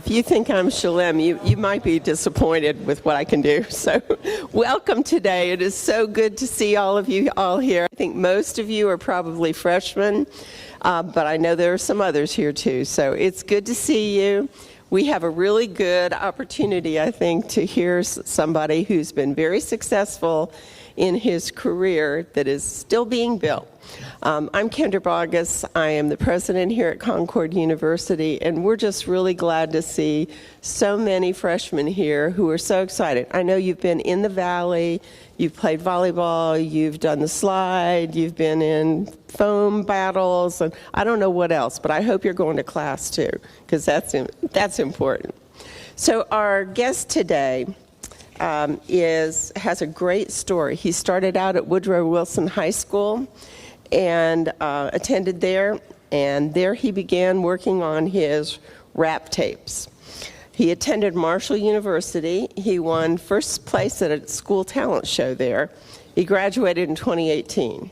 if you think I'm Shelem, you might be disappointed with what I can do. So welcome today. It is so good to see all of you all here. I think most of you are probably freshmen, but I know there are some others here too. So it's good to see you. We have a really good opportunity, I think, to hear somebody who's been very successful in his career that is still being built. I'm Kendra Bogus. I am the president here at Concord University, and we're just really glad to see so many freshmen here who are so excited. I know you've been in the Valley, you've played volleyball, you've done the slide, you've been in foam battles, and I don't know what else, but I hope you're going to class too, because that's important. So our guest today has a great story. He started out at Woodrow Wilson High School and attended there, and there he began working on his rap tapes. He attended Marshall University. He won first place at a school talent show there. He graduated in 2018.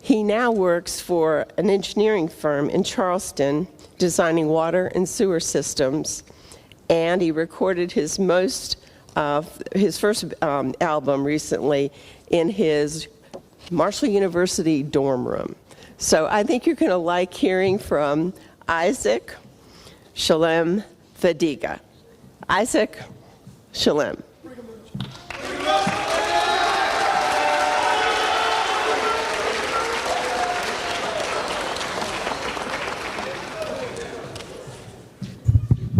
He now works for an engineering firm in Charleston designing water and sewer systems, and he recorded his first album recently in his Marshall University dorm room. So I think you're going to like hearing from Isaac Shelem Fadiga. Isaac Shelem.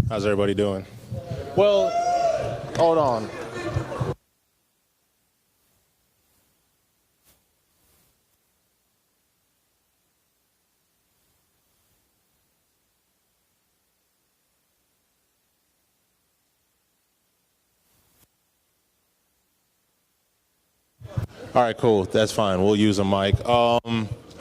How's everybody doing? Well, hold on. All right, cool. That's fine. We'll use a mic. How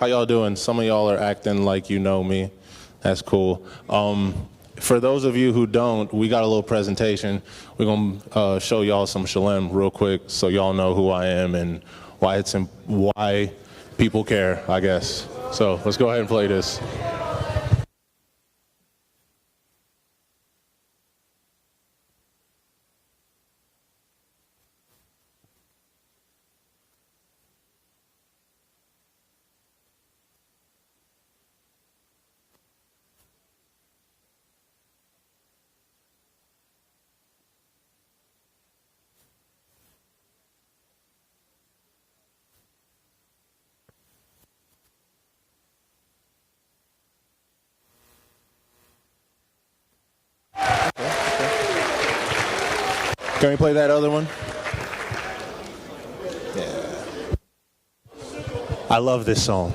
y'all doing? Some of y'all are acting like you know me. That's cool. For those of you who don't, we got a little presentation. We're going to show y'all some Shelem real quick so y'all know who I am and why people care, I guess. So let's go ahead and play this. Can we play that other one? Yeah. I love this song.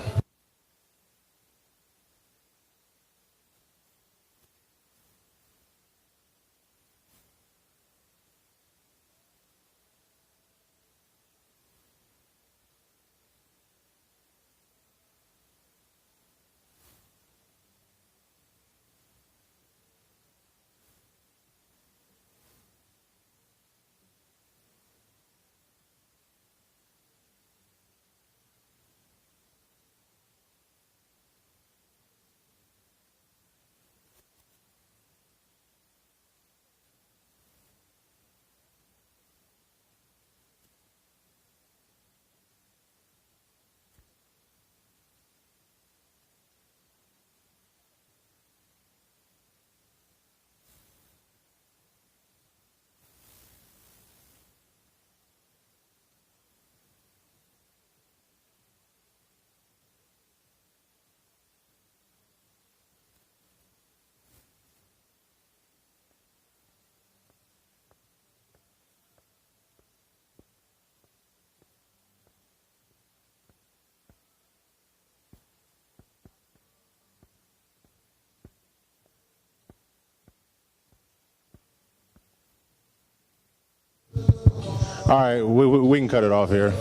All right, we can cut it off here.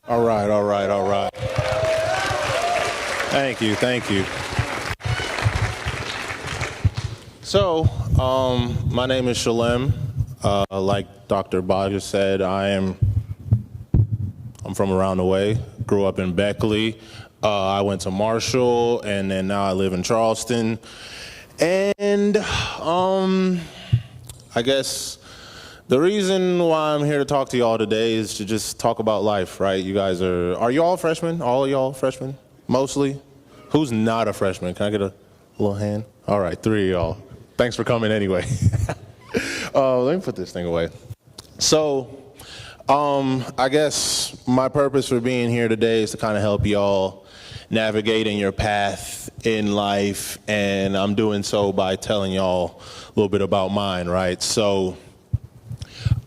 All right. Thank you. So, my name is Shelem. Like Dr. Bogus said, I'm from around the way. Grew up in Beckley. I went to Marshall, and then now I live in Charleston. And I guess the reason why I'm here to talk to y'all today is to just talk about life, right? You guys are you all freshmen? All of y'all freshmen? Mostly? Who's not a freshman? Can I get a little hand? All right, 3 of y'all. Thanks for coming anyway. Let me put this thing away. So, I guess my purpose for being here today is to kind of help y'all navigate in your path in life, and I'm doing so by telling y'all a little bit about mine, right? So,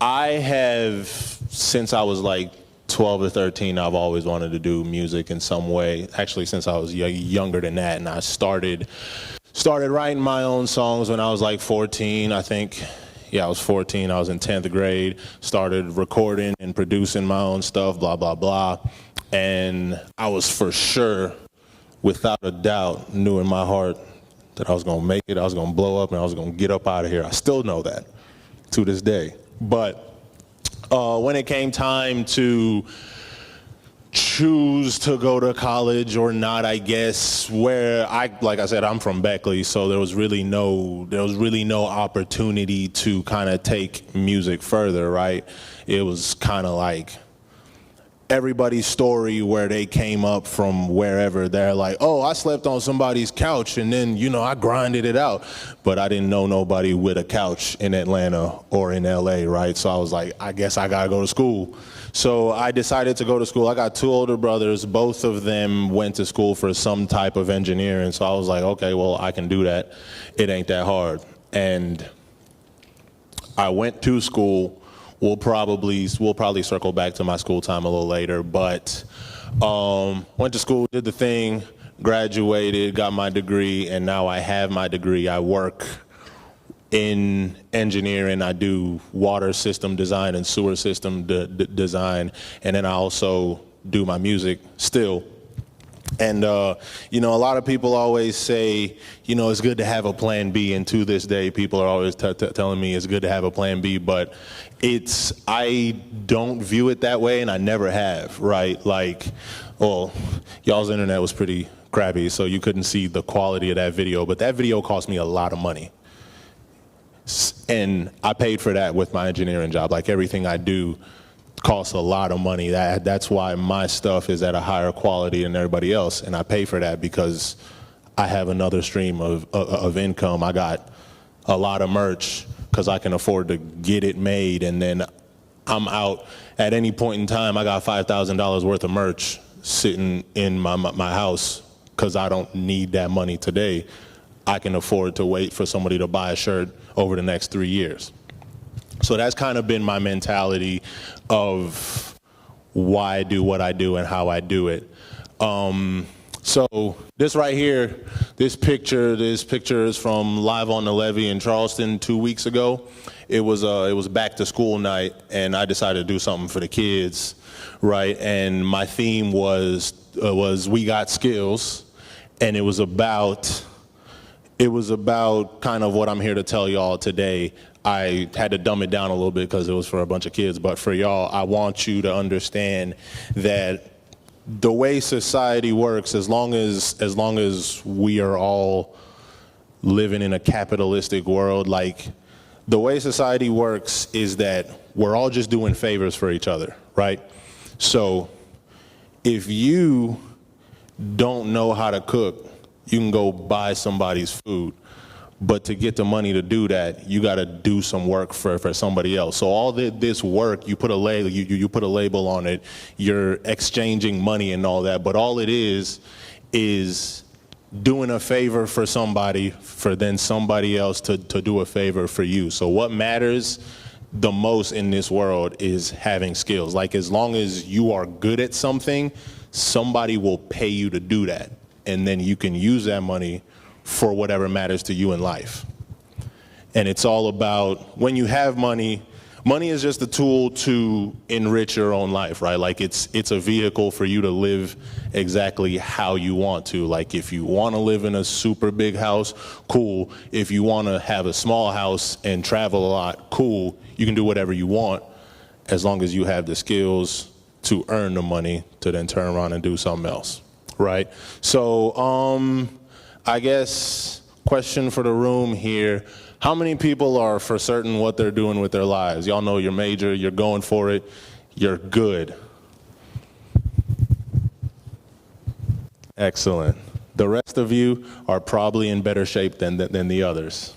I have, since I was like 12 or 13, I've always wanted to do music in some way. Actually, since I was younger than that, and I started writing my own songs when I was like 14, I think. Yeah, I was 14. I was in 10th grade. Started recording and producing my own stuff, blah, blah, blah. And I was for sure, without a doubt, knew in my heart that I was going to make it, I was going to blow up, and I was going to get up out of here. I still know that to this day. But when it came time to choose to go to college or not, I guess, like I said, I'm from Beckley, so there was really no opportunity to kind of take music further, right? It was kind of like everybody's story where they came up from wherever. They're like, oh, I slept on somebody's couch and then, I grinded it out. But I didn't know nobody with a couch in Atlanta or in LA, right? So I was like, I guess I gotta go to school. So I decided to go to school. I got 2 older brothers. Both of them went to school for some type of engineering. So I was like, okay, well, I can do that. It ain't that hard. And I went to school. We'll probably circle back to my school time a little later, but went to school, did the thing, graduated, got my degree, and now I have my degree. I work in engineering. I do water system design and sewer system design, and then I also do my music still. And, a lot of people always say, it's good to have a plan B. And to this day, people are always telling me it's good to have a plan B. But I don't view it that way, and I never have, right? Like, well, y'all's internet was pretty crappy, so you couldn't see the quality of that video. But that video cost me a lot of money. And I paid for that with my engineering job. Like, everything I do costs a lot of money. That's why my stuff is at a higher quality than everybody else, and I pay for that because I have another stream of income. I got a lot of merch because I can afford to get it made, and then I'm out at any point in time. I got $5,000 worth of merch sitting in my house because I don't need that money today. I can afford to wait for somebody to buy a shirt over the next 3 years. So that's kind of been my mentality of why I do what I do and how I do it. So this right here, this picture is from Live on the Levee in Charleston 2 weeks ago. It was back to school night, and I decided to do something for the kids, right? And my theme was We Got Skills, and it was about kind of what I'm here to tell y'all today. I had to dumb it down a little bit because it was for a bunch of kids, but for y'all, I want you to understand that the way society works, as long as we are all living in a capitalistic world, like, the way society works is that we're all just doing favors for each other, right? So if you don't know how to cook, you can go buy somebody's food. But to get the money to do that, you got to do some work for somebody else. So all this work, you put a label, you put a label on it. You're exchanging money and all that. But all it is doing a favor for somebody, for then somebody else to do a favor for you. So what matters the most in this world is having skills. Like, as long as you are good at something, somebody will pay you to do that. And then you can use that money for whatever matters to you in life. And it's all about, when you have money, money is just a tool to enrich your own life, right? Like, it's a vehicle for you to live exactly how you want to. Like, if you want to live in a super big house, cool. If you want to have a small house and travel a lot, cool. You can do whatever you want as long as you have the skills to earn the money to then turn around and do something else, right? So, I guess Question for the room here. How many people are for certain what they're doing with their lives? Y'all know your major, you're going for it, you're good. Excellent. The rest of you are probably in better shape than the others.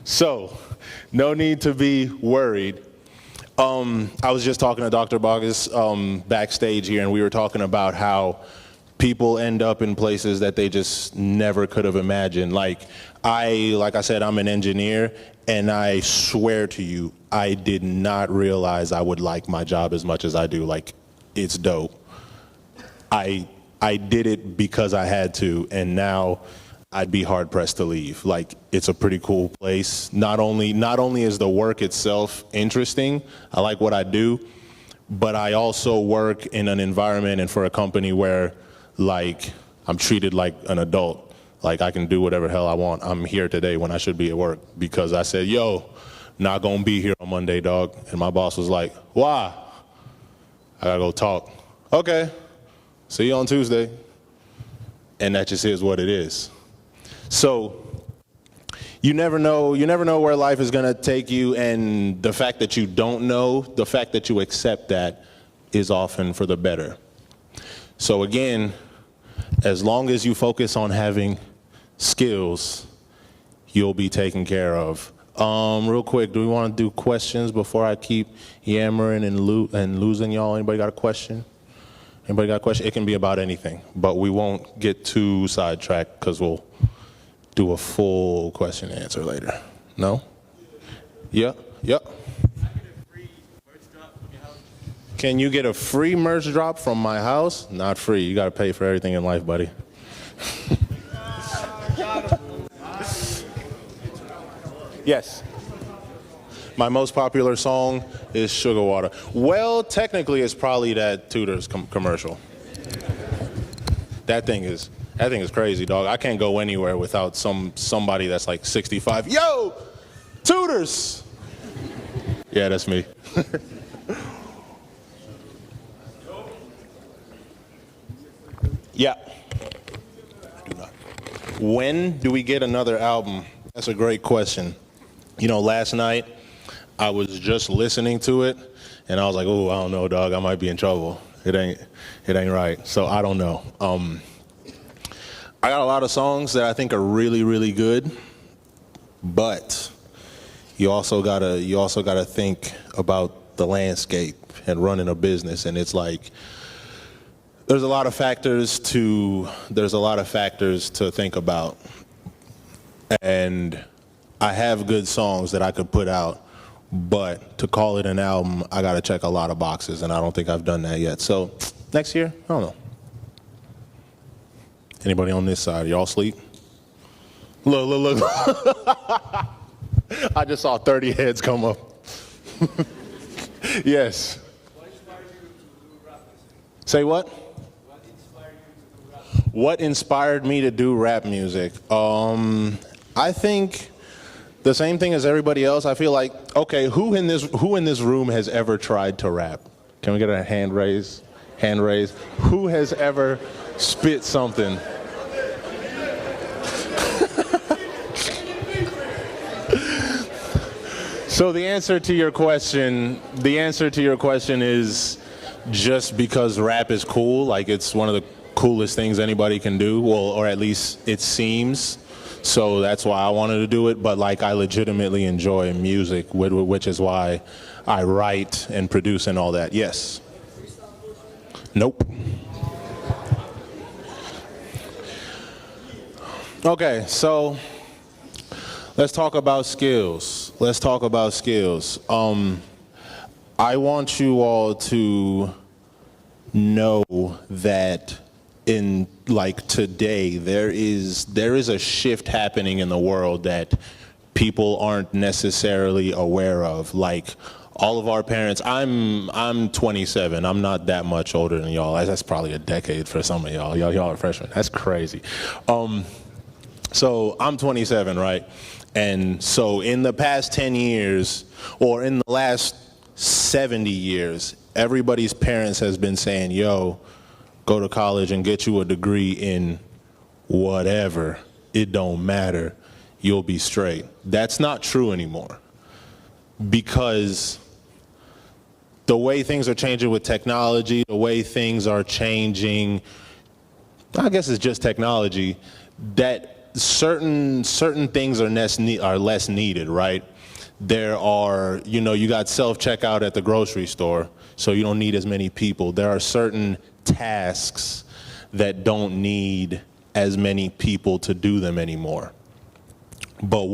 So, no need to be worried. I was just talking to Dr. Bogus backstage here, and we were talking about how people end up in places that they just never could have imagined. Like I said, I'm an engineer, and I swear to you, I did not realize I would like my job as much as I do. Like, it's dope. I did it because I had to, and now I'd be hard pressed to leave. Like, it's a pretty cool place. Not only is the work itself interesting, I like what I do, but I also work in an environment and for a company where, like, I'm treated like an adult. Like, I can do whatever hell I want. I'm here today when I should be at work because I said, yo, not gonna be here on Monday, dog. And my boss was like, why? I gotta go talk. Okay, see you on Tuesday. And that just is what it is. So you never know where life is gonna take you, and the fact that you don't know, the fact that you accept that is often for the better. So again, as long as you focus on having skills, you'll be taken care of. Real quick, do we want to do questions before I keep yammering and losing y'all? Anybody got a question? Anybody got a question? It can be about anything, but we won't get too sidetracked because we'll do a full question and answer later. No? Yeah? Yep. Can you get a free merch drop from my house? Not free. You got to pay for everything in life, buddy. Yes. My most popular song is Sugar Water. Well, technically, it's probably that Tudor's commercial. That thing is crazy, dog. I can't go anywhere without somebody that's like 65. Yo, Tudor's. Yeah, that's me. Yeah. I do not. When do we get another album? That's a great question. You know, last night I was just listening to it, and I was like, "Oh, I don't know, dog. I might be in trouble. It ain't right." So I don't know. I got a lot of songs that I think are really, really good, but you also gotta think about the landscape and running a business, and it's like there's a lot of factors to think about, and I have good songs that I could put out. But to call it an album, I got to check a lot of boxes, and I don't think I've done that yet. So next year, I don't know. Anybody on this side? Y'all sleep? Look. I just saw 30 heads come up. Yes. What inspired you to do rap music? Say what? What inspired you to do rap music? What inspired me to do rap music? I think the same thing as everybody else. I feel like, okay, who in this room has ever tried to rap? Can we get a hand raise? Hand raise. Who has ever spit something? So the answer to your question is just because rap is cool, like it's one of the coolest things anybody can do, well, or at least it seems. So that's why I wanted to do it, but like I legitimately enjoy music, which is why I write and produce and all that. Yes. Nope. Okay, so let's talk about skills. I want you all to know that in like today, there is a shift happening in the world that people aren't necessarily aware of. Like all of our parents, I'm 27. I'm not that much older than y'all. That's probably a decade for some of y'all. Y'all are freshmen. That's crazy. So I'm 27, right? And so in the past 10 years, or in the last 70 years, everybody's parents has been saying, yo, go to college and get you a degree in whatever. It don't matter. you'll be straight. That's not true anymore, because the way things are changing with technology, the way things are changing, I guess it's just technology, that certain things are less needed, right? There are, you got self-checkout at the grocery store, so you don't need as many people. There are certain tasks that don't need as many people to do them anymore. But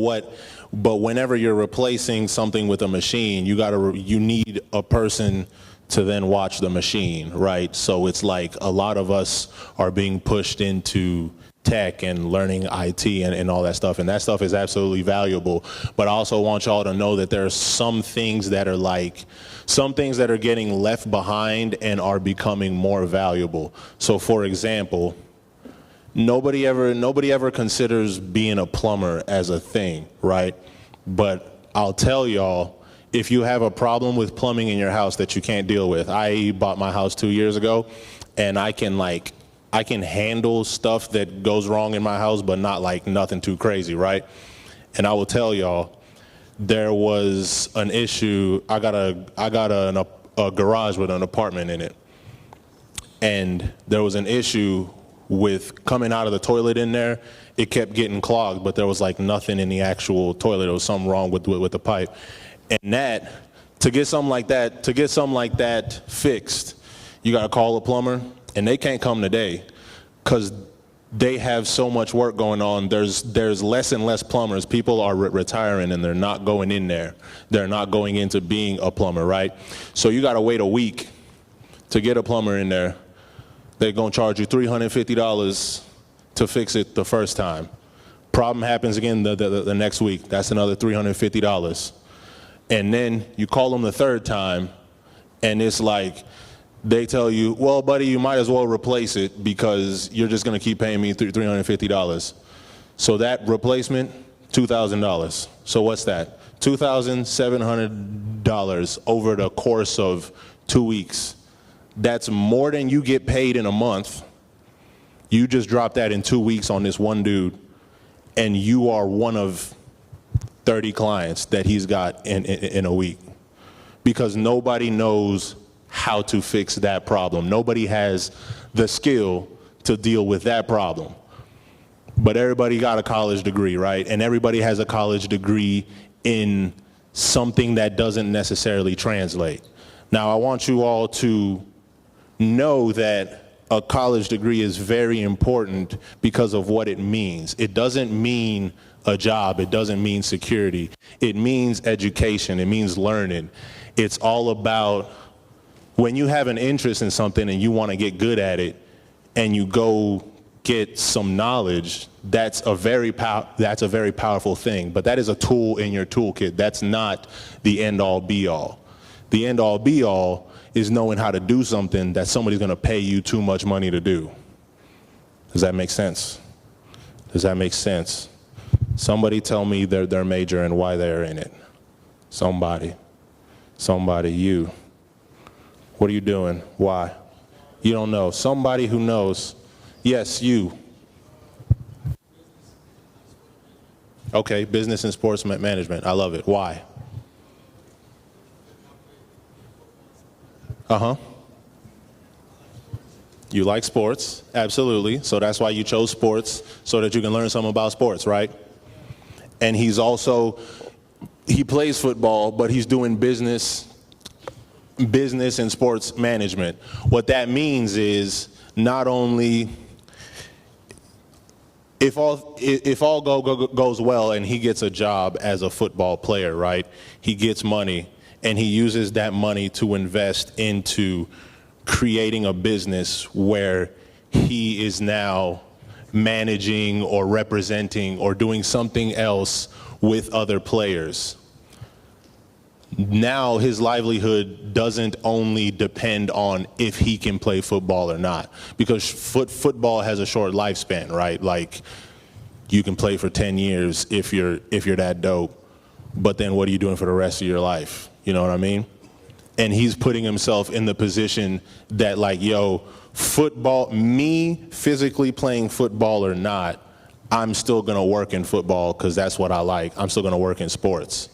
whenever you're replacing something with a machine, you need a person to then watch the machine, right? So it's like a lot of us are being pushed into tech and learning IT and all that stuff, and that stuff is absolutely valuable. But I also want y'all to know that there are some things that are getting left behind and are becoming more valuable. So for example, nobody ever considers being a plumber as a thing, right? But I'll tell y'all, if you have a problem with plumbing in your house that you can't deal with, I bought my house 2 years ago, and I can handle stuff that goes wrong in my house, but not nothing too crazy, right? And I will tell y'all, there was an issue. I got a garage with an apartment in it, and there was an issue with coming out of the toilet in there. It kept getting clogged, but there was nothing in the actual toilet. There was something wrong with the pipe. And to get something like that fixed, you gotta call a plumber, and they can't come today because they have so much work going on. There's less and less plumbers. People are retiring, and they're not going in there. They're not going into being a plumber, right? So you gotta wait a week to get a plumber in there. They're gonna charge you $350 to fix it the first time. Problem happens again the next week. That's another $350. And then you call them the third time, and it's they tell you, well, buddy, you might as well replace it because you're just gonna keep paying me $350. So that replacement, $2,000. So what's that? $2,700 over the course of 2 weeks. That's more than you get paid in a month. You just dropped that in 2 weeks on this one dude, and you are one of 30 clients that he's got in a week, because nobody knows how to fix that problem. Nobody has the skill to deal with that problem. But everybody got a college degree, right? And everybody has a college degree in something that doesn't necessarily translate. Now, I want you all to know that a college degree is very important because of what it means. It doesn't mean a job. It doesn't mean security. It means education. It means learning. It's all about when you have an interest in something and you want to get good at it and you go get some knowledge, that's a very powerful thing. But that is a tool in your toolkit. That's not the end-all be-all. The end-all be-all is knowing how to do something that somebody's going to pay you too much money to do. Does that make sense? Does that make sense? Somebody tell me their major and why they're in it. Somebody, you. What are you doing? Why? You don't know. Somebody who knows. Yes, you. Okay, business and sports management. I love it. Why? Uh-huh. You like sports, absolutely. So that's why you chose sports, so that you can learn something about sports, right? And he plays football, but he's doing business and sports management. What that means is not only if all goes well and he gets a job as a football player, right? He gets money, and he uses that money to invest into creating a business where he is now managing or representing or doing something else with other players. Now his livelihood doesn't only depend on if he can play football or not, because football has a short lifespan, right? Like, you can play for 10 years if you're that dope, but then what are you doing for the rest of your life? You know what I mean? And he's putting himself in the position that, like, yo, football, me physically playing football or not, I'm still going to work in football because that's what I like. I'm still going to work in sports.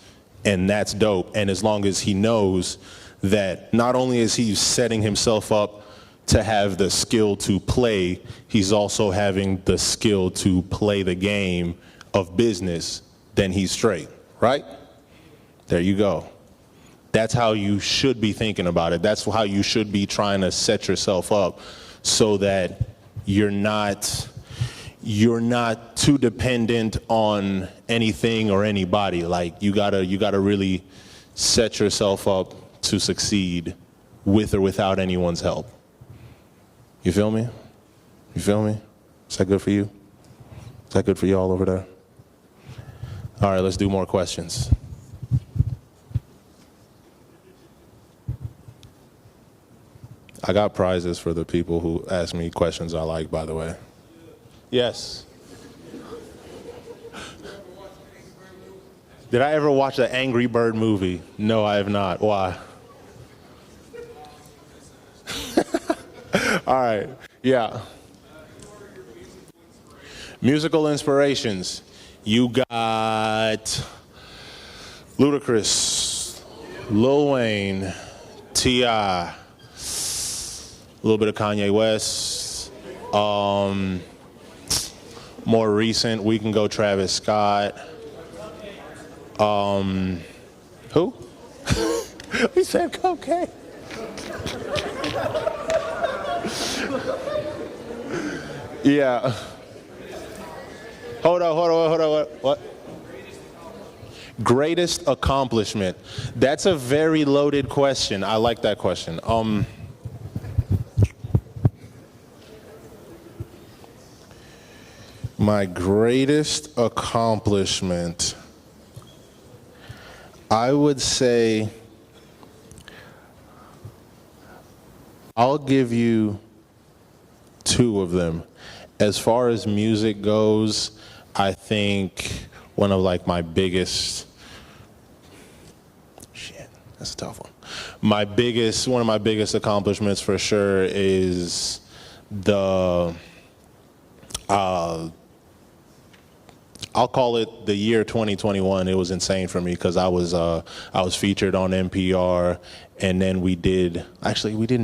And that's dope. And as long as he knows that not only is he setting himself up to have the skill to play, he's also having the skill to play the game of business, then he's straight, right? There you go. That's how you should be thinking about it. That's how you should be trying to set yourself up so that you're not too dependent on anything or anybody. Like you gotta really set yourself up to succeed with or without anyone's help. You feel me? You feel me? Is that good for you? Is that good for you all over there? All right, let's do more questions. I got prizes for the people who ask me questions I like, by the way. Yes. Did I ever watch an Angry Bird movie? No, I have not. Why? All right. Yeah. Musical inspirations. You got Ludacris, Lil Wayne, T.I., a little bit of Kanye West. More recent, we can go Travis Scott. Who? He said cocaine. Yeah. Hold on. What? Greatest accomplishment. That's a very loaded question. I like that question. My greatest accomplishment, I would say, I'll give you two of them. As far as music goes, I think one of like my biggest, that's a tough one. One of my biggest accomplishments for sure is the, I'll call it the year 2021. It was insane for me because I was featured on NPR, and then we didn't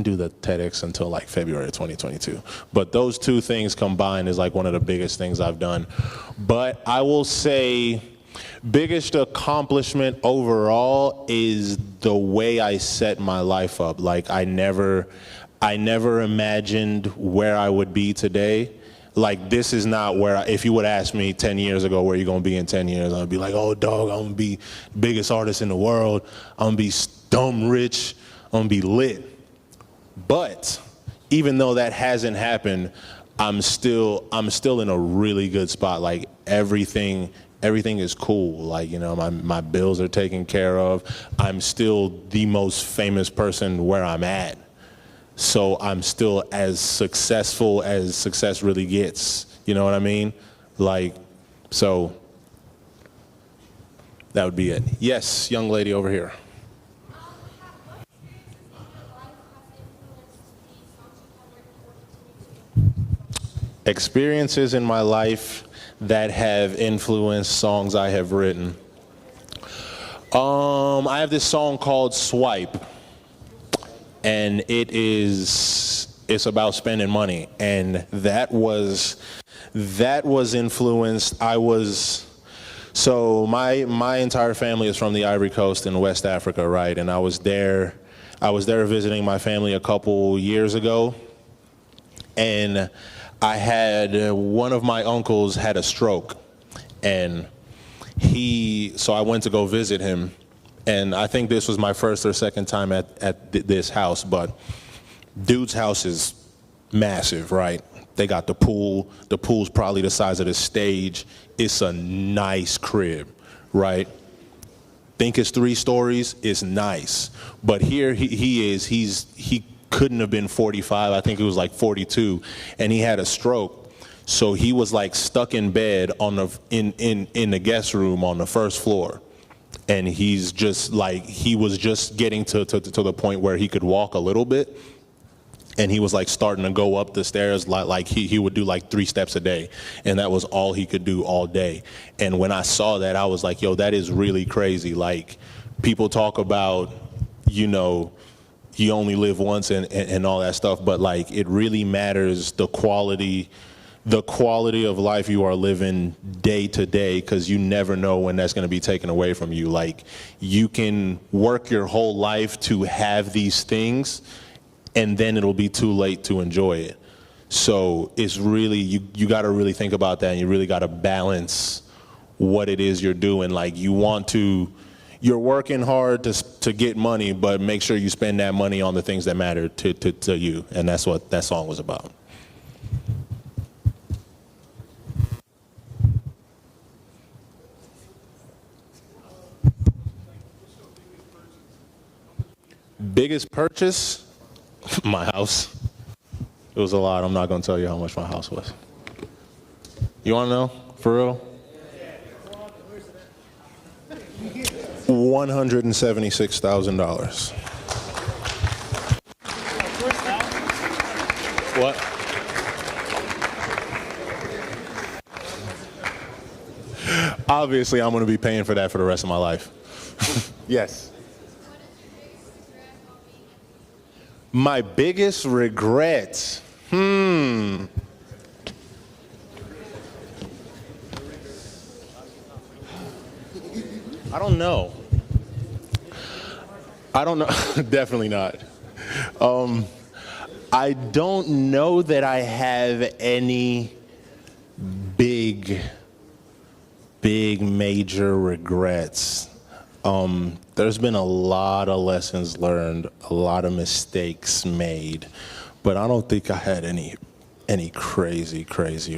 do the TEDx until like February of 2022. But those two things combined is like one of the biggest things I've done. But I will say biggest accomplishment overall is the way I set my life up. Like I never imagined where I would be today. Like, this is not where, if you would ask me 10 years ago, where you going to be in 10 years, I'd be like, oh, dog, I'm going to be the biggest artist in the world. I'm going to be dumb rich. I'm going to be lit. But even though that hasn't happened, I'm still in a really good spot. Like, everything is cool. Like, you know, my bills are taken care of. I'm still the most famous person where I'm at. So I'm still as successful as success really gets. You know what I mean? Like, so that would be it. Yes, young lady over here. Experiences in my life that have influenced songs I have written. I have this song called Swipe. And it's about spending money, and that was influenced. So my entire family is from the Ivory Coast in West Africa, right? And I was there visiting my family a couple years ago, and I had one of my uncles had a stroke, and so I went to go visit him. And I think this was my first or second time at this house, but dude's house is massive, right? They got the pool. The pool's probably the size of the stage. It's a nice crib, right? Think it's 3 stories. It's nice. But here he couldn't have been 45. I think he was like 42, and he had a stroke. So he was like stuck in bed in the guest room on the first floor. And he's just like, he was just getting to the point where he could walk a little bit. And he was like starting to go up the stairs like he would do like 3 steps a day, and that was all he could do all day. And when I saw that, I was like, yo, that is really crazy. Like, people talk about, you know, you only live once and all that stuff, but like, it really matters the quality of life you are living day to day, because you never know when that's going to be taken away from you. Like, you can work your whole life to have these things, and then it'll be too late to enjoy it. So it's really, you got to really think about that, and you really got to balance what it is you're doing. Like, you're working hard to get money, but make sure you spend that money on the things that matter to you. And that's what that song was about. Biggest purchase? My house. It was a lot. I'm not going to tell you how much my house was. You want to know? For real? $176,000. What? Obviously, I'm going to be paying for that for the rest of my life. Yes. My biggest regret? I don't know. Definitely not. I don't know that I have any big major regrets. There's been a lot of lessons learned, a lot of mistakes made, but I don't think I had any crazy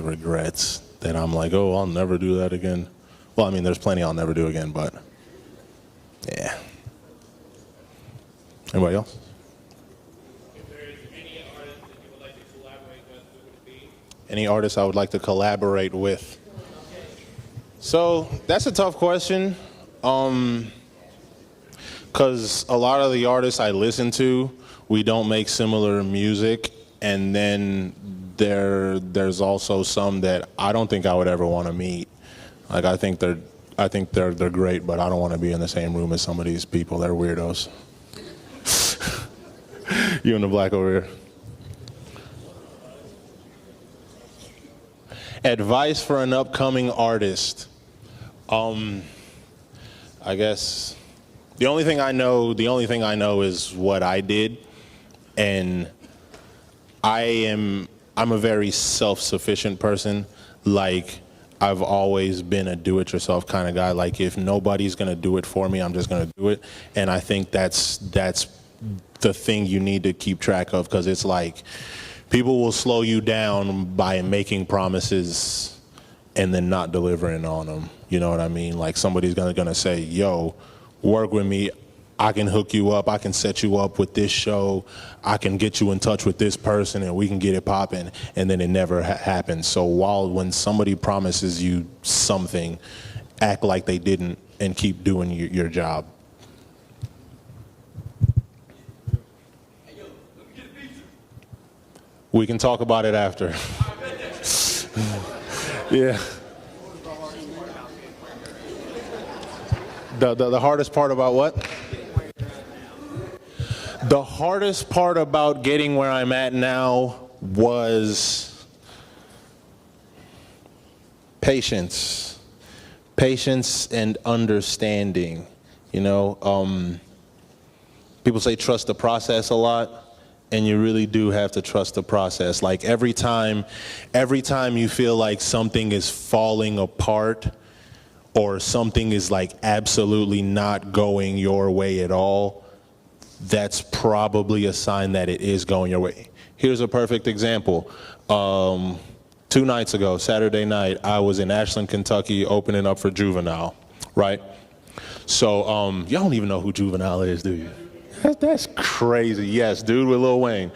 regrets that I'm like, oh, I'll never do that again. Well, I mean, there's plenty I'll never do again, but yeah. Anybody else? If there is any artist that you would like to collaborate with, who would it be? Any artists I would like to collaborate with? So that's a tough question. Because a lot of the artists I listen to, we don't make similar music, and then there's also some that I don't think I would ever want to meet. Like, I think they're great, but I don't want to be in the same room as some of these people. They're weirdos. You in the black over here. Advice for an upcoming artist. I guess the only thing I know is what I did, and I'm a very self-sufficient person. Like, I've always been a do-it-yourself kind of guy. Like, if nobody's gonna do it for me, I'm just gonna do it. And I think that's the thing you need to keep track of, because it's like, people will slow you down by making promises and then not delivering on them. You know what I mean? Like, somebody's gonna say, yo, work with me. I can hook you up. I can set you up with this show. I can get you in touch with this person, and we can get it popping. And then it never happens. So when somebody promises you something, act like they didn't and keep doing your job. We can talk about it after. Yeah. The hardest part about what? The hardest part about getting where I'm at now was patience. Patience and understanding. You know, people say trust the process a lot. And you really do have to trust the process. Like, every time you feel like something is falling apart, or something is like absolutely not going your way at all, that's probably a sign that it is going your way. Here's a perfect example. 2 nights ago, Saturday night, I was in Ashland, Kentucky, opening up for Juvenile, right? So, y'all don't even know who Juvenile is, do you? That's crazy. Yes, dude with Lil Wayne.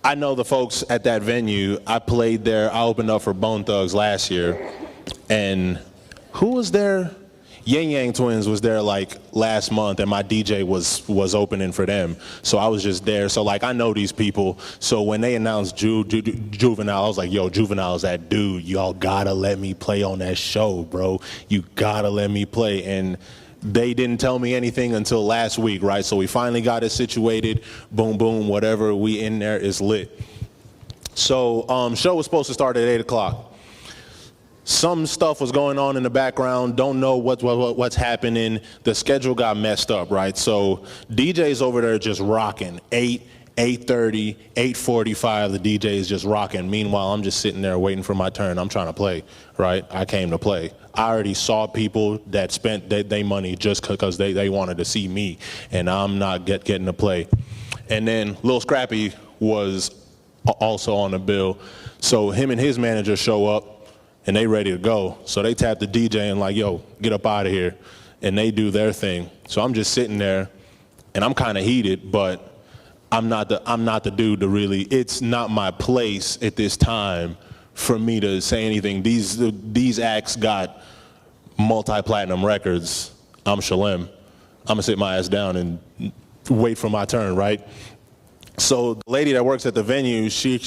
I know the folks at that venue. I played there. I opened up for Bone Thugs last year. And who was there? Yang Yang Twins was there like last month, and my DJ was opening for them. So I was just there. So like I know these people. So when they announced Juvenile, I was like, yo, Juvenile's that dude. Y'all gotta let me play on that show, bro. You gotta let me play. And they didn't tell me anything until last week, right? So we finally got it situated. Boom, boom, whatever. We in there is lit. So show was supposed to start at 8 o'clock. Some stuff was going on in the background. Don't know what's happening. The schedule got messed up, right? So DJ's over there just rocking. 8:30, 8:45, the DJ is just rocking. Meanwhile, I'm just sitting there waiting for my turn. I'm trying to play, right? I came to play. I already saw people that spent their money just because they wanted to see me, and I'm not getting to play. And then Lil Scrappy was also on the bill. So him and his manager show up, and they ready to go. So they tap the DJ and like, yo, get up out of here. And they do their thing. So I'm just sitting there, and I'm kind of heated, but I'm not the dude to really, it's not my place at this time for me to say anything. These acts got multi-platinum records. I'm Shelem. I'm gonna sit my ass down and wait for my turn, right? So the lady that works at the venue, she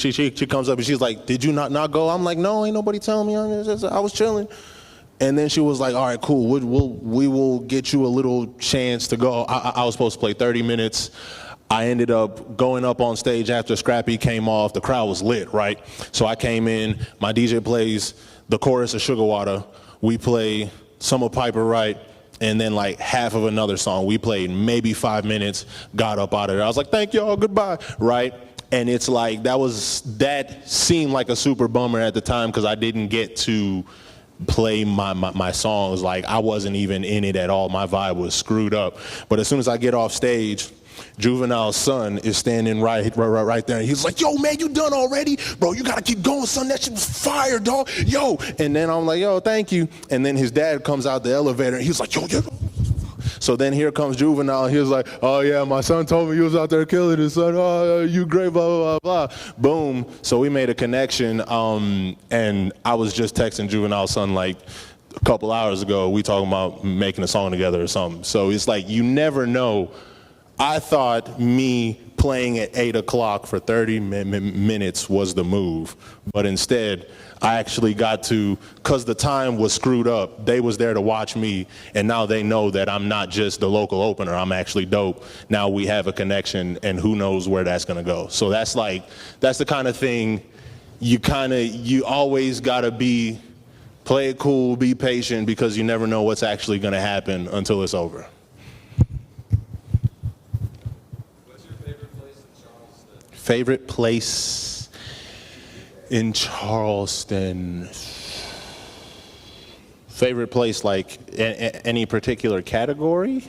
comes up and she's like, did you not go? I'm like, no, ain't nobody telling me. I was chilling. And then she was like, all right, cool. We will get you a little chance to go. I was supposed to play 30 minutes. I ended up going up on stage after Scrappy came off. The crowd was lit, right? So I came in. My DJ plays the chorus of Sugar Water. We play some of Piper Wright. And then like half of another song. We played maybe 5 minutes, got up out of there. I was like, thank y'all, goodbye, right? And it's like, that seemed like a super bummer at the time because I didn't get to play my songs. Like I wasn't even in it at all. My vibe was screwed up. But as soon as I get off stage, Juvenile's son is standing right there. And he's like, yo, man, you done already? Bro, you got to keep going, son. That shit was fire, dog. Yo. And then I'm like, yo, thank you. And then his dad comes out the elevator, and he's like, yo. So then here comes Juvenile. He was like, oh, yeah, my son told me you was out there killing his son. Oh, you great, blah, blah, blah, blah. Boom. So we made a connection, and I was just texting Juvenile's son like a couple hours ago. We talking about making a song together or something. So it's like you never know. I thought me playing at 8 o'clock for 30 minutes was the move. But instead, I actually got to, because the time was screwed up, they was there to watch me, and now they know that I'm not just the local opener, I'm actually dope. Now we have a connection, and who knows where that's gonna go. So that's the kind of thing you always gotta play it cool, be patient, because you never know what's actually gonna happen until it's over. Favorite place in Charleston? Favorite place, like any particular category?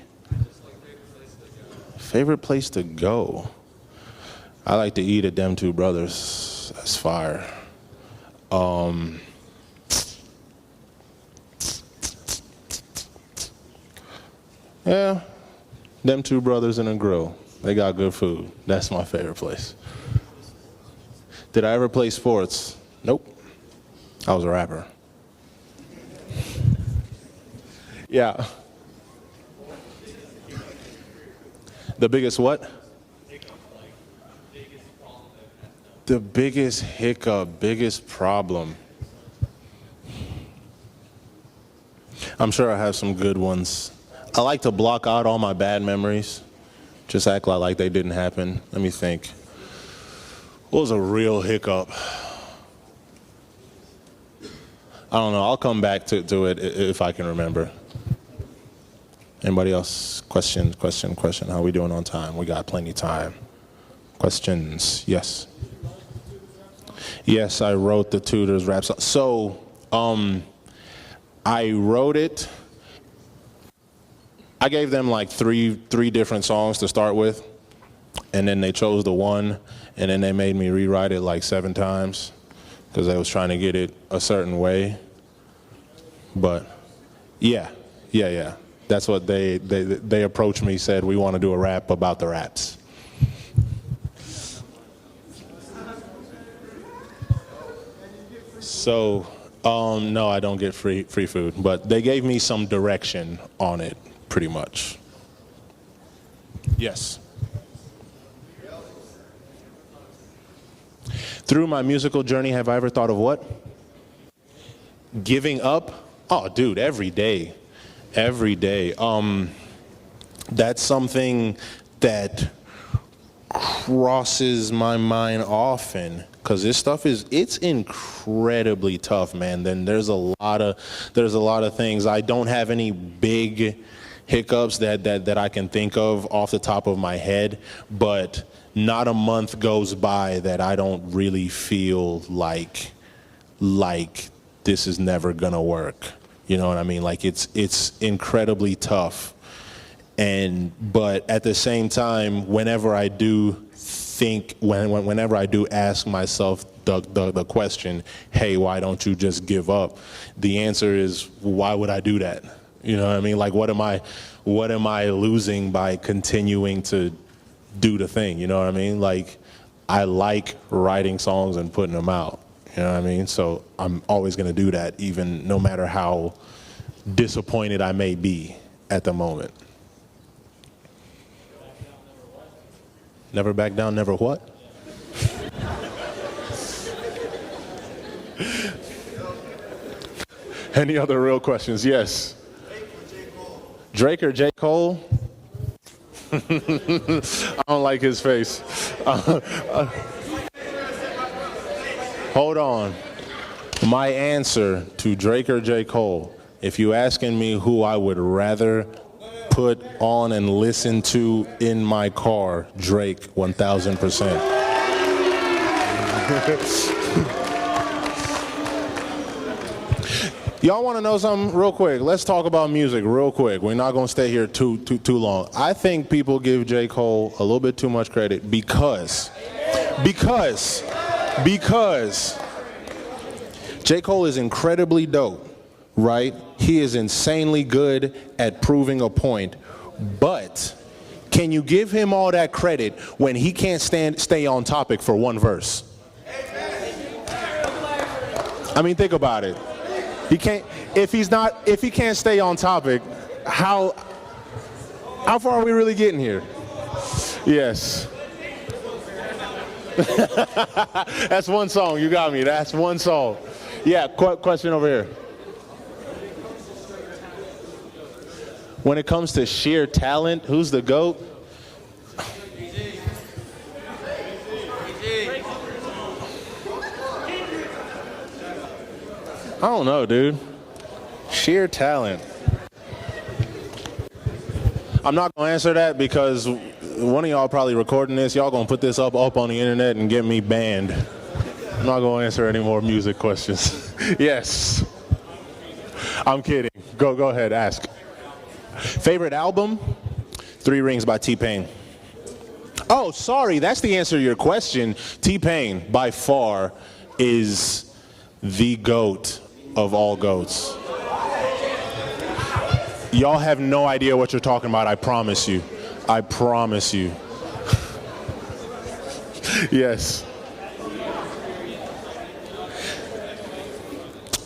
Favorite place to go? I like to eat at them two brothers. That's fire. Yeah, them two brothers in a grill. They got good food. That's my favorite place. Did I ever play sports? Nope. I was a rapper. Yeah. The biggest what? The biggest hiccup, biggest problem. I'm sure I have some good ones. I like to block out all my bad memories. Just act like they didn't happen. Let me think. What was a real hiccup? I don't know. I'll come back to it if I can remember. Anybody else? Question. How we doing on time? We got plenty of time. Questions? Yes. Yes, I wrote the Tutors rap song. So, I wrote it. I gave them like three different songs to start with, and then they chose the one, and then they made me rewrite it like 7 times because they was trying to get it a certain way. But yeah. That's what they approached me, said we want to do a rap about the raps. So No, I don't get free food, but they gave me some direction on it, pretty much. Yes. Through my musical journey, have I ever thought of what? Giving up? Oh, dude, every day. Every day. That's something that crosses my mind often, because this stuff it's incredibly tough, man. Then there's a lot of things. I don't have any big hiccups that I can think of off the top of my head, but not a month goes by that I don't really feel like this is never gonna work. You know what I mean? Like it's incredibly tough. But at the same time, whenever I do ask myself the question, hey, why don't you just give up? The answer is, why would I do that? You know what I mean? Like, what am I losing by continuing to do the thing? You know what I mean? Like, I like writing songs and putting them out. You know what I mean? So I'm always going to do that, even no matter how disappointed I may be at the moment. Never back down, never what? Any other real questions? Yes. Drake or J. Cole? I don't like his face. Hold on. My answer to Drake or J. Cole, if you asking me who I would rather put on and listen to in my car, Drake, 1000%. Y'all want to know something real quick? Let's talk about music real quick. We're not going to stay here too long. I think people give J. Cole a little bit too much credit because J. Cole is incredibly dope, right? He is insanely good at proving a point, but can you give him all that credit when he can't stay on topic for one verse? I mean, think about it. He can't, if he can't stay on topic, how far are we really getting here? Yes. That's one song, you got me, that's one song. Yeah, question over here. When it comes to sheer talent, who's the GOAT? I don't know, dude. Sheer talent. I'm not going to answer that because one of y'all probably recording this. Y'all going to put this up on the internet and get me banned. I'm not going to answer any more music questions. Yes. I'm kidding. Go ahead, ask. Favorite album? 3 Rings by T-Pain. Oh, sorry, that's the answer to your question. T-Pain, by far, is the GOAT of all GOATs. Y'all have no idea what you're talking about, I promise you. I promise you. Yes.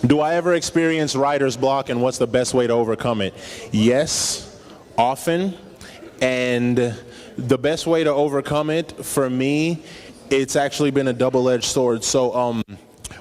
Do I ever experience writer's block, and what's the best way to overcome it? Yes, often. And the best way to overcome it, for me, it's actually been a double-edged sword. So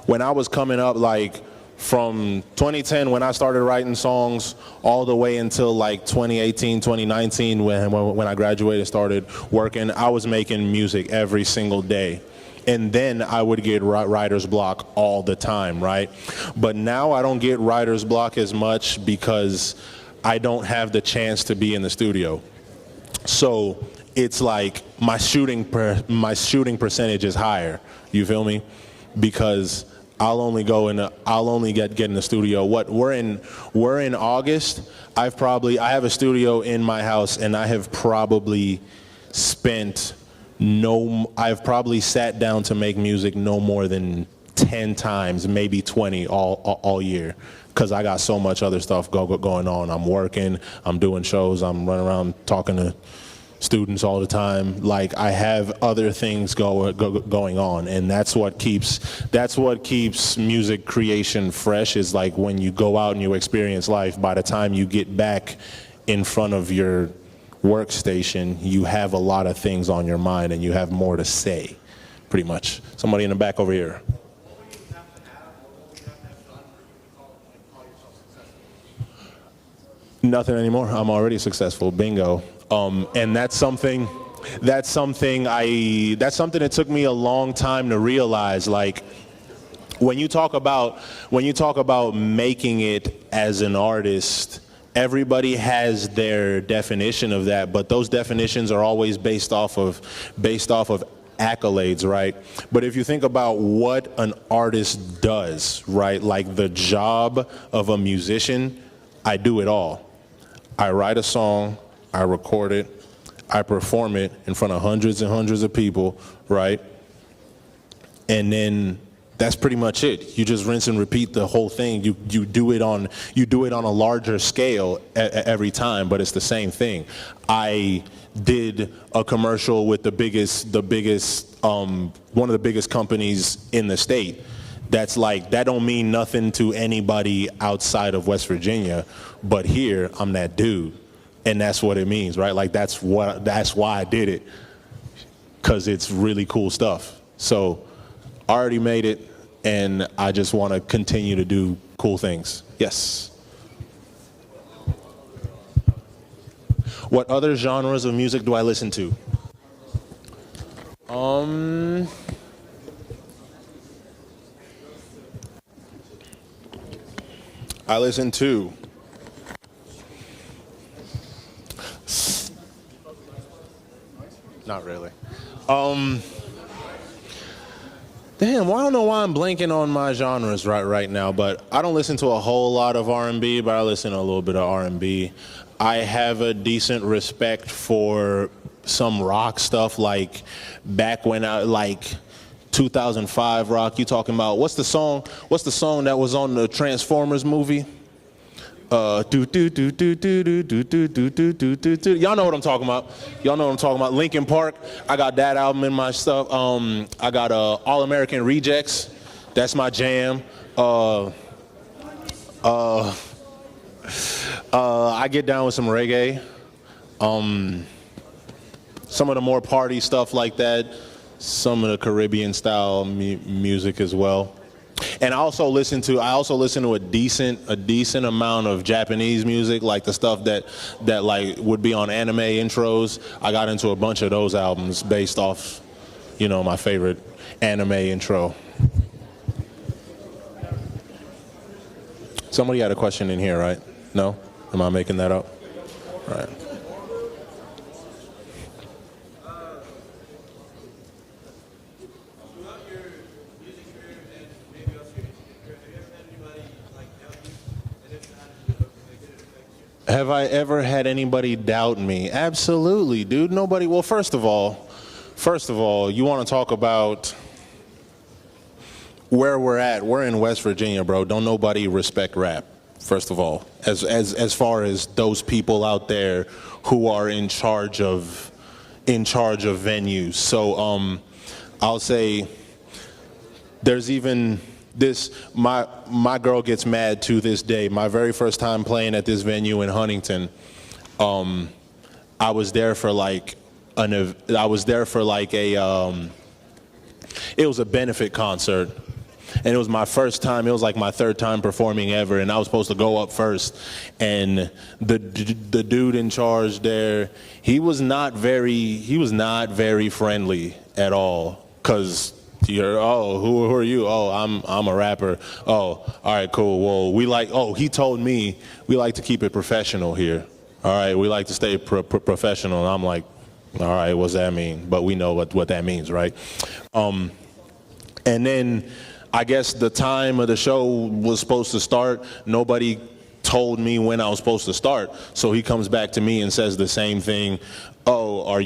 when I was coming up, like from 2010 when I started writing songs all the way until like 2018, 2019 when I graduated, started working, I was making music every single day. And then I would get writer's block all the time, right? But now I don't get writer's block as much because I don't have the chance to be in the studio. So it's like my shooting percentage is higher. You feel me? Because I'll only get in the studio. We're in August. I have a studio in my house, and I have probably I've probably sat down to make music no more than 10 times, maybe 20 all year, because I got so much other stuff going on. I'm working, I'm doing shows, I'm running around talking to students all the time. Like, I have other things going on, and that's what keeps music creation fresh. Is like when you go out and you experience life, by the time you get back in front of your workstation, you have a lot of things on your mind and you have more to say, pretty much. Somebody in the back over here. Nothing anymore. I'm already successful. Bingo. And that's something that took me a long time to realize. Like, when you talk about making it as an artist, everybody has their definition of that, but those definitions are always based off of accolades, right? But if you think about what an artist does, right, like the job of a musician, I do it all. I write a song, I record it, I perform it in front of hundreds and hundreds of people, right? And then that's pretty much it. You just rinse and repeat the whole thing. You do it on a larger scale every time, but it's the same thing. I did a commercial with one of the biggest companies in the state. That's like, that don't mean nothing to anybody outside of West Virginia, but here I'm that dude, and that's what it means, right? Like, that's why I did it, because it's really cool stuff. So I already made it, and I just want to continue to do cool things. Yes. What other genres of music do I listen to? I listen to not really. Damn, well, I don't know why I'm blanking on my genres right now, but I don't listen to a whole lot of R&B, but I listen to a little bit of R&B. I have a decent respect for some rock stuff, like back when I, like 2005 rock. You talking about, what's the song that was on the Transformers movie? Y'all know what I'm talking about. Linkin Park. I got that album in my stuff. I got All American Rejects. That's my jam. I get down with some reggae. Some of the more party stuff like that. Some of the Caribbean style music as well. And I also listen to a decent amount of Japanese music, like the stuff that like would be on anime intros. I got into a bunch of those albums based off, my favorite anime intro. Somebody had a question in here, right? No? Am I making that up? All right. Have I ever had anybody doubt me? Absolutely, dude. Nobody. Well, first of all, you want to talk about where we're at. We're in West Virginia, bro. Don't nobody respect rap. First of all, as far as those people out there who are in charge of venues. So I'll say there's even this, my girl gets mad to this day. My very first time playing at this venue in Huntington, I was there for like it was a benefit concert, and it was my first time. It was like my third time performing ever, and I was supposed to go up first. And the dude in charge there, he was not very friendly at all, 'cause who are you? Oh, I'm a rapper. Oh, all right, cool. Well, he told me we like to keep it professional here. All right, we like to stay professional. And I'm like, all right, what's that mean? But we know what that means, right? And then I guess the time of the show was supposed to start. Nobody told me when I was supposed to start. So he comes back to me and says the same thing. Oh, why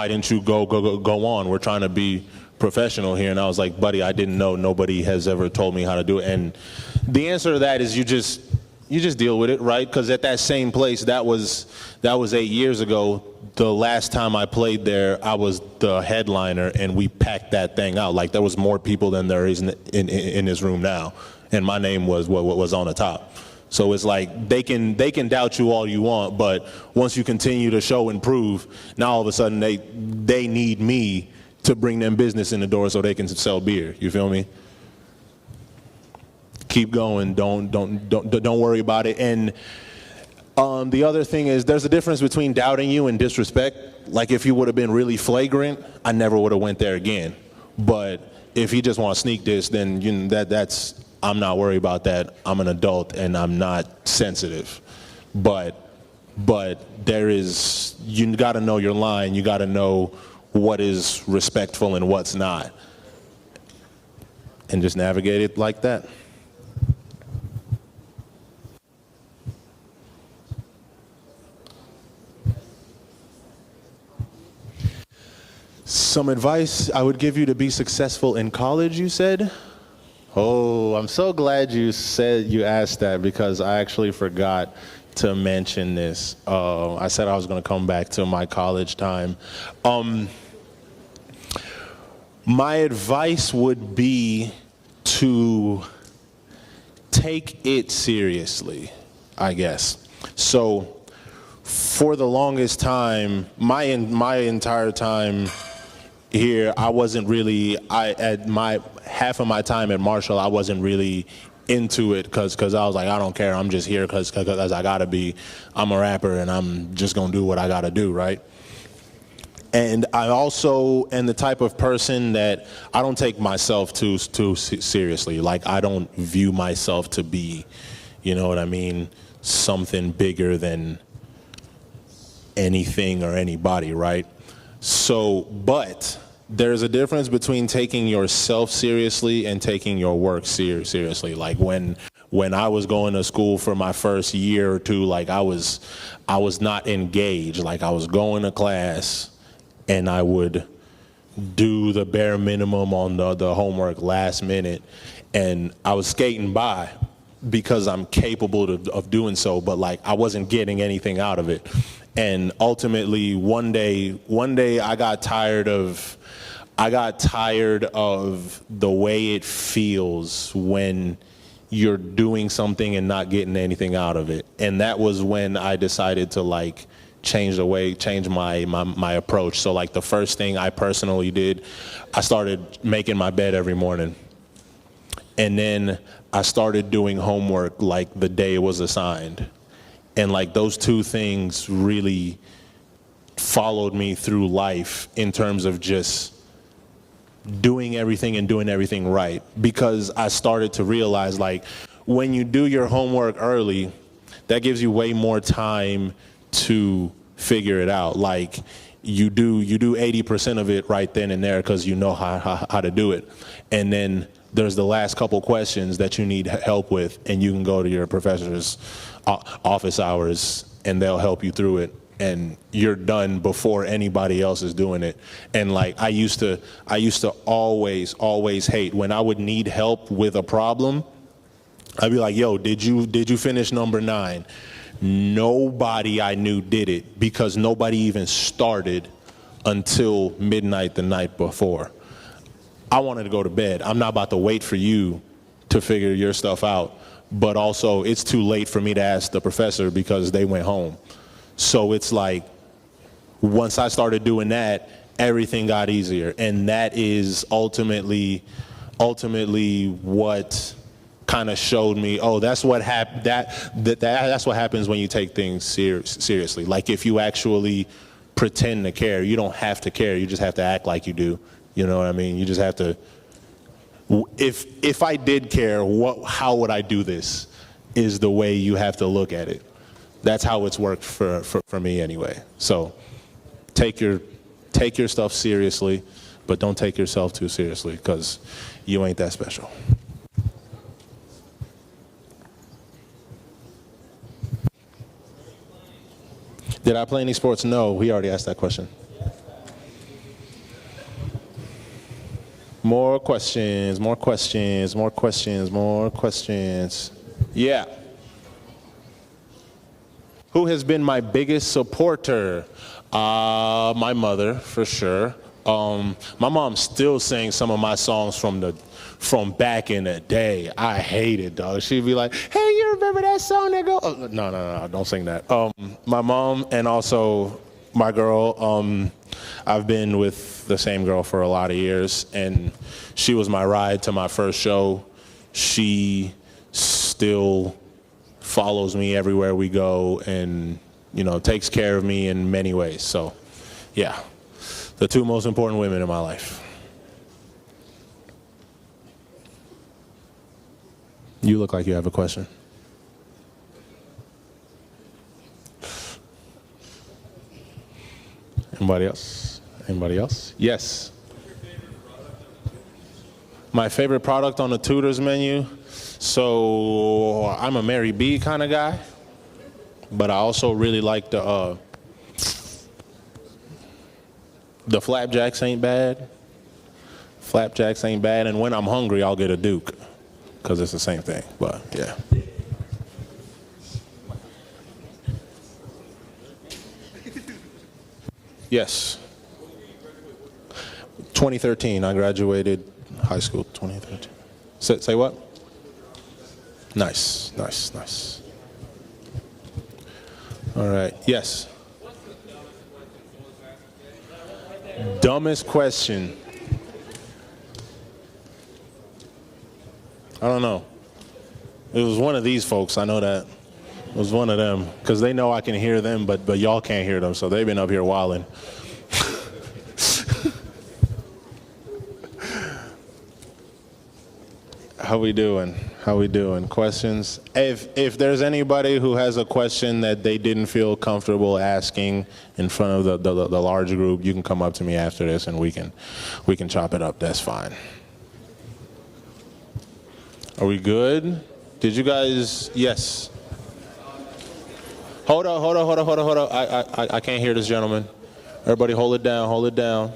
didn't you go on? We're trying to be professional here. And I was like, buddy, I didn't know. Nobody has ever told me how to do it. And the answer to that is you just you just deal with it, right? Because at that same place, that was 8 years ago. The last time I played there, I was the headliner, and we packed that thing out. Like, there was more people than there is in this room now, and my name was what was on the top. So it's like they can doubt you all you want, but once you continue to show and prove, now all of a sudden they need me to bring them business in the door so they can sell beer. You feel me? Keep going. Don't worry about it. And the other thing is, there's a difference between doubting you and disrespect. Like, if you would have been really flagrant, I never would have went there again. But if you just want to sneak this, then that's I'm not worried about that. I'm an adult and I'm not sensitive. But there is, you got to know your line. You got to know what is respectful and what's not, and just navigate it like that. Some advice I would give you to be successful in college, you said? Oh, I'm so glad you asked that, because I actually forgot to mention this. I said I was going to come back to my college time. My advice would be to take it seriously, I guess. So for the longest time, my entire time here, I wasn't really, half of my time at Marshall, I wasn't really into it because I was like, I don't care, I'm just here because I gotta be. I'm a rapper and I'm just gonna do what I gotta do, right? And I also am the type of person that I don't take myself too seriously. Like, I don't view myself to be, you know what I mean, something bigger than anything or anybody, right? So, but there's a difference between taking yourself seriously and taking your work seriously. Like, when I was going to school for my first year or two, like, I was not engaged. Like, I was going to class and I would do the bare minimum on the homework last minute, and I was skating by because I'm capable of doing so, but like, I wasn't getting anything out of it. And ultimately, one day I got tired of the way it feels when you're doing something and not getting anything out of it. And that was when I decided to like change my approach. So like, the first thing I personally did, I started making my bed every morning. And then I started doing homework like the day it was assigned. And like, those two things really followed me through life in terms of just doing everything right. Because I started to realize, like, when you do your homework early, that gives you way more time to figure it out. Like, you do 80% of it right then and there because you know how to do it. And then there's the last couple questions that you need help with, and you can go to your professor's office hours and they'll help you through it, and you're done before anybody else is doing it. And like, I used to always hate when I would need help with a problem. I'd be like, yo, did you finish number 9? Nobody I knew did it, because nobody even started until midnight the night before. I wanted to go to bed. I'm not about to wait for you to figure your stuff out, but also it's too late for me to ask the professor because they went home. So it's like, once I started doing that, everything got easier. And that is ultimately what kind of showed me, oh, that's what that's what happens when you take things seriously. Like, if you actually pretend to care, you don't have to care, you just have to act like you do. You know what I mean? You just have to, if I did care, how would I do this, is the way you have to look at it. That's how it's worked for me anyway. So take your stuff seriously, but don't take yourself too seriously, because you ain't that special. Did I play any sports? No, we already asked that question. More questions. Yeah. Who has been my biggest supporter? My mother, for sure. My mom still sings some of my songs from back in the day. I hate it, dog. She'd be like, "Hey, you remember that song that go?" Oh, no, don't sing that. My mom and also my girl. I've been with the same girl for a lot of years, and she was my ride to my first show. She still follows me everywhere we go and, takes care of me in many ways. So, yeah, the two most important women in my life. You look like you have a question. Anybody else? Anybody else? Yes. My favorite product on the Tudor's menu? So I'm a Mary B kind of guy, but I also really like the flapjacks ain't bad. Flapjacks ain't bad, and when I'm hungry, I'll get a Duke, because it's the same thing, but yeah. Yes. 2013, I graduated high school, 2013. Say what? Nice. All right, yes. Dumbest question. I don't know. It was one of these folks, I know that. It was one of them, because they know I can hear them, but y'all can't hear them, so they've been up here wilding. How we doing? Questions? If there's anybody who has a question that they didn't feel comfortable asking in front of the large group, you can come up to me after this and we can chop it up. That's fine. Are we good? Did you guys? Yes. Hold on. I can't hear this gentleman. Everybody hold it down.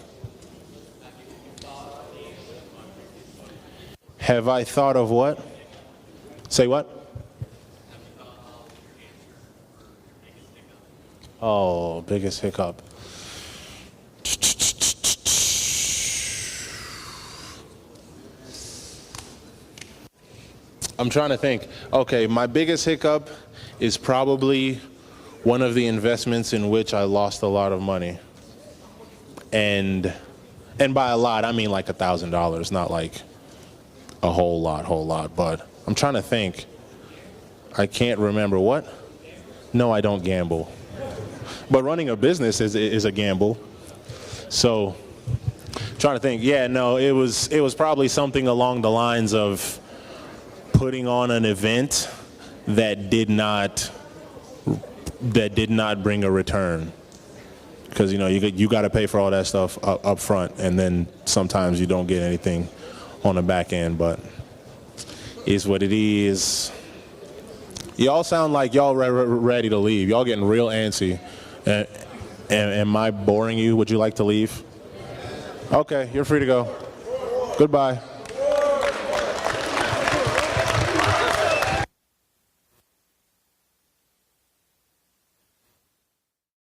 Have I thought of what? Say what? Oh, biggest hiccup. I'm trying to think. Okay, my biggest hiccup is probably one of the investments in which I lost a lot of money. And by a lot, I mean like $1,000, not like a whole lot, but I'm trying to think. I can't remember what? No, I don't gamble. But running a business is a gamble. So, trying to think. Yeah, no, it was probably something along the lines of putting on an event that did not bring a return. Because you got to pay for all that stuff up front, and then sometimes you don't get anything on the back end, but it's what it is. Y'all sound like y'all ready to leave. Y'all getting real antsy. Am I boring you? Would you like to leave? Okay, you're free to go. Goodbye.